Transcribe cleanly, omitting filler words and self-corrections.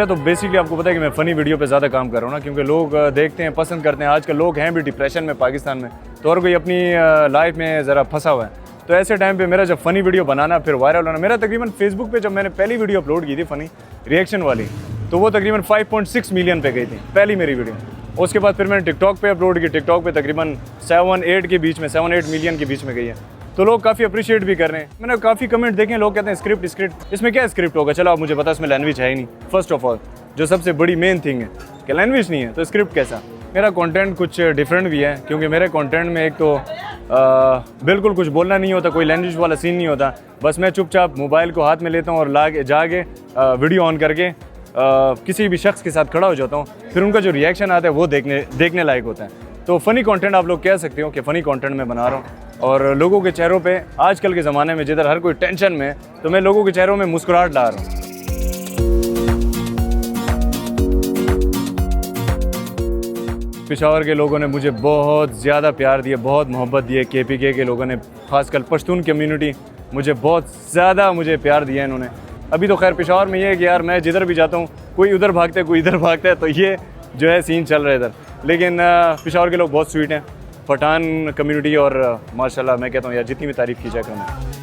मेरा तो बेसिकली आपको पता है कि मैं फ़नी वीडियो पे ज़्यादा काम कर रहा हूँ ना, क्योंकि लोग देखते हैं, पसंद करते हैं। आजकल लोग हैं भी डिप्रेशन में पाकिस्तान में, तो और कोई अपनी लाइफ में ज़रा फंसा हुआ है, तो ऐसे टाइम पे मेरा जब फ़नी वीडियो बनाना फिर वायरल होना। मेरा तकरीबन फेसबुक पे जब मैंने पहली वीडियो अपलोड की थी फ़नी रिएक्शन वाली, तो वो तकरीबन 5.6 मिलियन पे गई थी पहली मेरी वीडियो। उसके बाद फिर मैंने टिकटॉक पे अपलोड की, टिकटॉक पे तकरीबन 7-8 के बीच में, 7-8 मिलियन के बीच में गई है। तो लोग काफ़ी अप्रिशिएट भी कर रहे हैं। मैंने काफ़ी कमेंट देखे हैं, लोग कहते हैं स्क्रिप्ट, इसमें क्या स्क्रिप्ट होगा। चलो अब मुझे पता है इसमें लैंग्वेज है ही नहीं। फर्स्ट ऑफ ऑल जो सबसे बड़ी मेन थिंग है कि लैंग्वेज नहीं है, तो स्क्रिप्ट कैसा। मेरा कंटेंट कुछ डिफरेंट भी है, क्योंकि मेरे कंटेंट में एक तो बिल्कुल कुछ बोलना नहीं होता, कोई लैंग्वेज वाला सीन नहीं होता। बस मैं चुपचाप मोबाइल को हाथ में लेता हूँ और जाके वीडियो ऑन करके किसी भी शख्स के साथ खड़ा हो जाता हूँ, फिर उनका जो रिएक्शन आता है वो देखने लायक होता है। तो फ़नी कंटेंट आप लोग कह सकते हो कि फ़नी कंटेंट मैं बना रहा हूँ, और लोगों के चेहरों पे आजकल के ज़माने में जिधर हर कोई टेंशन में है, तो मैं लोगों के चेहरों में मुस्कुराहट ला रहा हूँ। पेशावर के लोगों ने मुझे बहुत ज़्यादा प्यार दिया, बहुत मोहब्बत दी है। KPK के लोगों ने, खासकर पश्तून कम्युनिटी, मुझे बहुत ज़्यादा प्यार दिया इन्होंने। अभी तो खैर पेशावर में ये है कि यार मैं जिधर भी जाता हूँ कोई उधर भागता है, कोई इधर भागता है, तो ये जो है सीन चल रहा है इधर। लेकिन पेशावर के लोग बहुत स्वीट हैं, पठान कम्युनिटी, और माशाल्लाह मैं कहता हूँ यार जितनी भी तारीफ़ की जाए कम है।